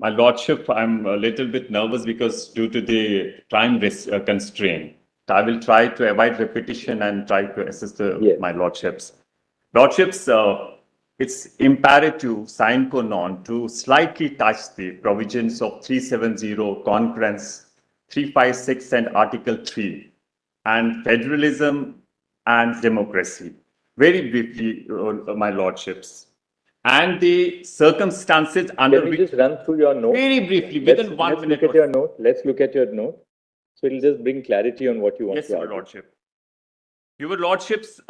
My Lordship, I'm a little bit nervous because due to the time constraint, I will try to avoid repetition and try to assist my Lordships. Lordships, it's imperative sine qua non to slightly touch the provisions of 370, Concurrence 356 and Article 3, and federalism and democracy. Very briefly, my Lordships. And the circumstances under which... Can you just run through your note? Very briefly, within 1 minute. Let's look at your note. Let's look at your note. So it'll just bring clarity on what you want to argue. Yes, Your Lordship. Your Lordships,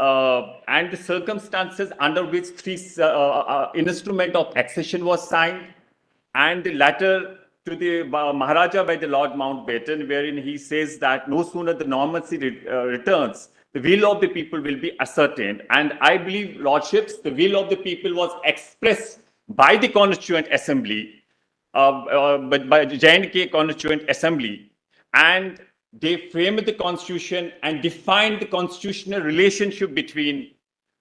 and the circumstances under which instrument of accession was signed, and the letter to the Maharaja by the Lord Mountbatten, wherein he says that no sooner the normalcy returns, the will of the people will be ascertained. And I believe, Lordships, the will of the people was expressed by the Constituent Assembly, but by the J&K Constituent Assembly, and they framed the Constitution and defined the constitutional relationship between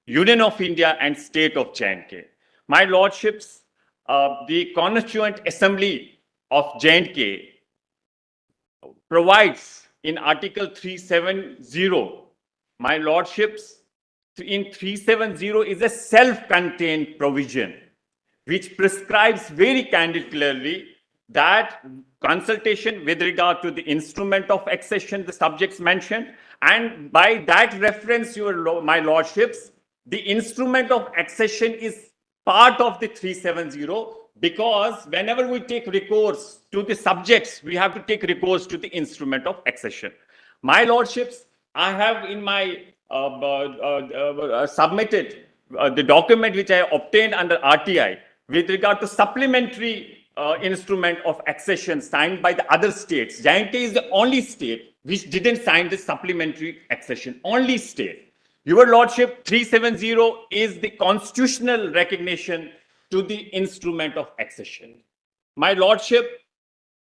Union of India and State of J&K. My Lordships, the Constituent Assembly of J&K provides in Article 370, my Lordships, in 370 is a self-contained provision which prescribes very clearly that consultation with regard to the instrument of accession, the subjects mentioned, and by that reference, my Lordships, the instrument of accession is part of the 370, because whenever we take recourse to the subjects, we have to take recourse to the instrument of accession. My Lordships, I have in my submitted the document which I obtained under RTI with regard to supplementary instrument of accession signed by the other states. J&K is the only state which didn't sign the supplementary accession, only state. Your Lordship, 370 is the constitutional recognition to the instrument of accession. My Lordship,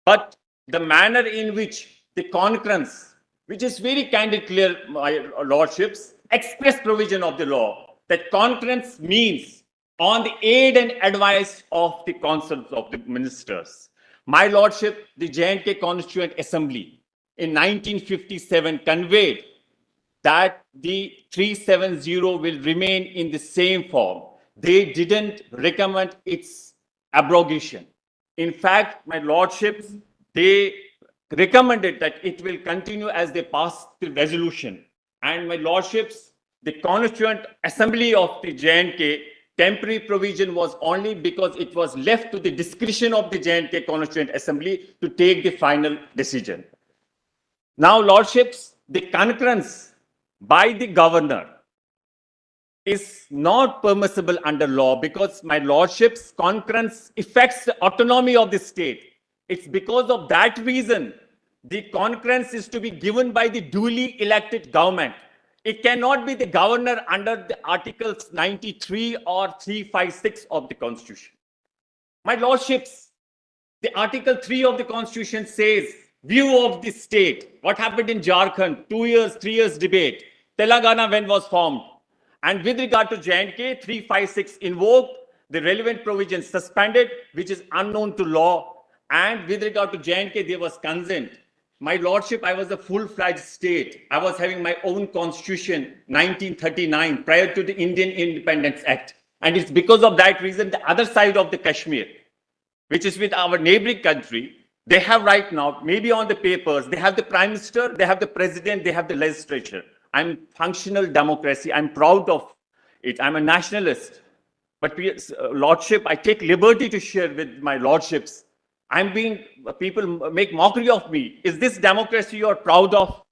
but the manner in which the concurrence, which is very clear, my Lordships, express provision of the law, that concurrence means on the aid and advice of the councils of the ministers. My Lordship, the J&K Constituent Assembly in 1957 conveyed that the 370 will remain in the same form. They didn't recommend its abrogation. In fact, my Lordships, they recommended that it will continue as they pass the resolution. And my Lordships, the Constituent Assembly of the J&K, temporary provision was only because it was left to the discretion of the J&K Constituent Assembly to take the final decision. Now, Lordships, the concurrence by the governor is not permissible under law because, my Lordships, concurrence affects the autonomy of the state. It's because of that reason the concurrence is to be given by the duly elected government. It cannot be the governor under the Articles 93 or 356 of the Constitution. My Lordships, the Article 3 of the Constitution says, view of the state. What happened in Jharkhand? 2 years, 3 years debate. Telangana when was formed? And with regard to J&K, 356 invoked, the relevant provisions suspended, which is unknown to law. And with regard to J&K, there was consent. My Lordship, I was a full-fledged state. I was having my own constitution, 1939, prior to the Indian Independence Act. And it's because of that reason, the other side of the Kashmir, which is with our neighboring country, they have right now, maybe on the papers, they have the Prime Minister, they have the President, they have the legislature. I'm functional democracy. I'm proud of it. I'm a nationalist. But Lordship, I take liberty to share with my Lordships. People make mockery of me. Is this democracy you're proud of?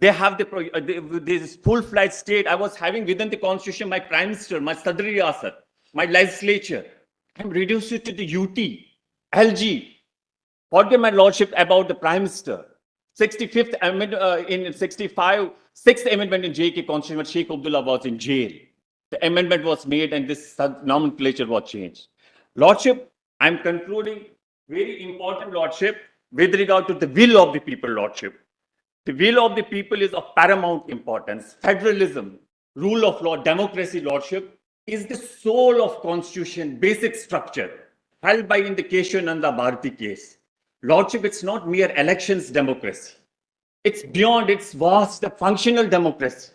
They have this full-fledged state. I was having within the Constitution my Prime Minister, my Sadr Riyasat, my legislature. I'm reduced it to the UT, LG. Forget my Lordship about the Prime Minister. 65th amendment in 65, 6th amendment in JK Constitution, when Sheikh Abdullah was in jail. The amendment was made and this nomenclature was changed. Lordship, I'm concluding. Very important, Lordship, with regard to the will of the people, Lordship. The will of the people is of paramount importance. Federalism, rule of law, democracy, Lordship, is the soul of Constitution, basic structure. held by in the Keshananda Bharati case. Lordship, it's not mere elections democracy. It's beyond, it's vast, the functional democracy.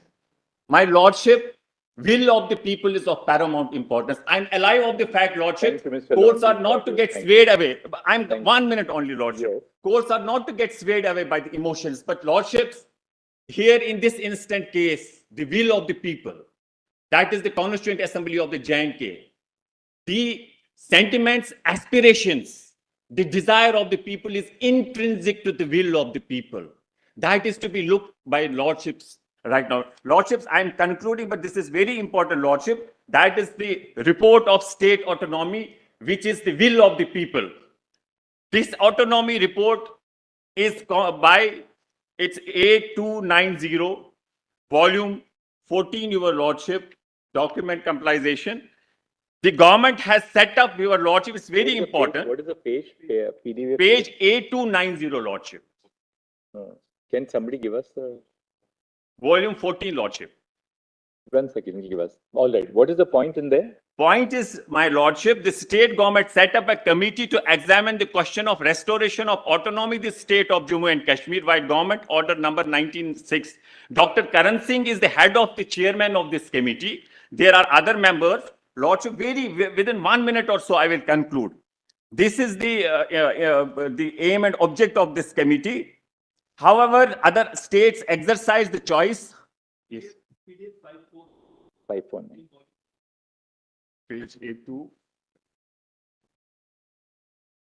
My Lordship, will of the people is of paramount importance. I'm alive of the fact, Lordship, Thank you, Mr. courts Lord. are not to get Thank swayed away. I'm Thank 1 minute only, Lordship. Yes. Courts are not to get swayed away by the emotions, but Lordships, here in this instant case, the will of the people, that is the Constituent Assembly of the J&K, the sentiments, aspirations, the desire of the people is intrinsic to the will of the people. That is to be looked by Lordships right now. Lordships, I am concluding, but this is very important, Lordship. That is the report of state autonomy, which is the will of the people. This autonomy report is by, it's A290, volume 14, Your Lordship, document compilation. The government has set up, Your Lordship, it's very important. What is the page? PDF? Page A290, Lordship. Can somebody give us the... Volume 14, Lordship. 1 second, give us. All right. What is the point in there? Point is, my Lordship, the state government set up a committee to examine the question of restoration of autonomy in the state of Jammu and Kashmir by government order number 196. Dr. Karan Singh is the head of the chairman of this committee. There are other members. Lordship, within 1 minute or so, I will conclude. This is the aim and object of this committee. However, other states exercise the choice. Yes. 519. Page A2.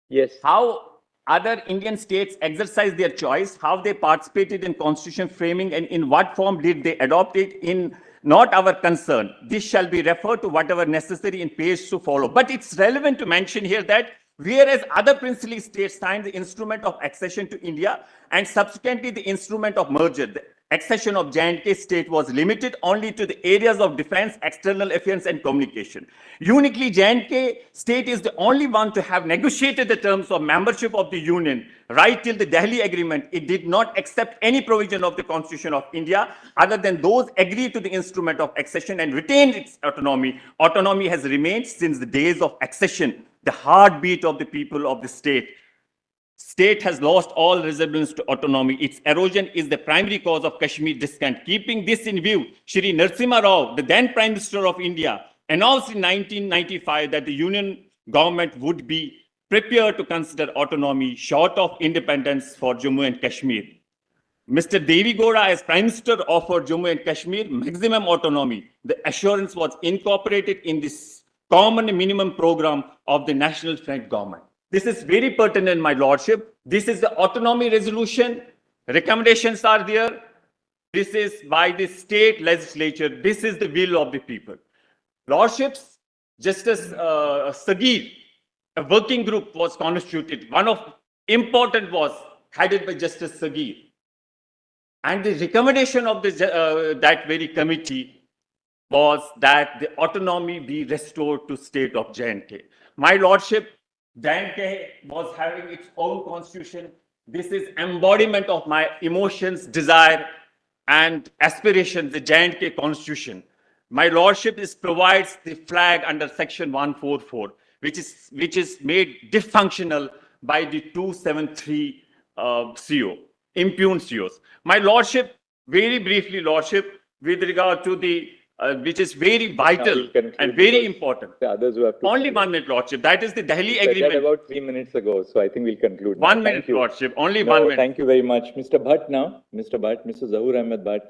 Yes. How other Indian states exercise their choice, how they participated in constitution framing, and in what form did they adopt it, in not our concern. This shall be referred to whatever necessary in page to follow. But it's relevant to mention here that whereas other princely states signed the instrument of accession to India and subsequently the instrument of merger, the accession of J&K state was limited only to the areas of defense, external affairs and communication. Uniquely, J&K state is the only one to have negotiated the terms of membership of the union right till the Delhi agreement. It did not accept any provision of the Constitution of India other than those agreed to the instrument of accession and retained its autonomy. Autonomy has remained since the days of accession, the heartbeat of the people of the state. State has lost all resemblance to autonomy. Its erosion is the primary cause of Kashmir discontent. Keeping this in view, Shri Narasimha Rao, the then Prime Minister of India, announced in 1995 that the Union government would be prepared to consider autonomy short of independence for Jammu and Kashmir. Mr. Devi Gowda, as Prime Minister, offered Jammu and Kashmir maximum autonomy. The assurance was incorporated in this common minimum program of the National Front government. This is very pertinent, my Lordship. This is the autonomy resolution. Recommendations are there. This is by the state legislature. This is the will of the people. Lordships, Justice Sagir, a working group was constituted. One of important was headed by Justice Sagir. And the recommendation of that very committee was that the autonomy be restored to state of J&K. My Lordship, J&K was having its own constitution. This is embodiment of my emotions, desire, and aspirations, the J&K constitution. My Lordship provides the flag under section 144, which is made dysfunctional by the 273 CO, impugned COs. My Lordship, very briefly, Lordship, with regard to the which is very vital and very important. The others who have to only 1 minute, Lordship. That is the Delhi said agreement. that about 3 minutes ago, so I think we'll conclude. 1 minute, Lordship. Only 1 minute. Thank you very much. Mr. Bhatt now. Mr. Bhatt, Mr. Zahur Ahmed Bhatt.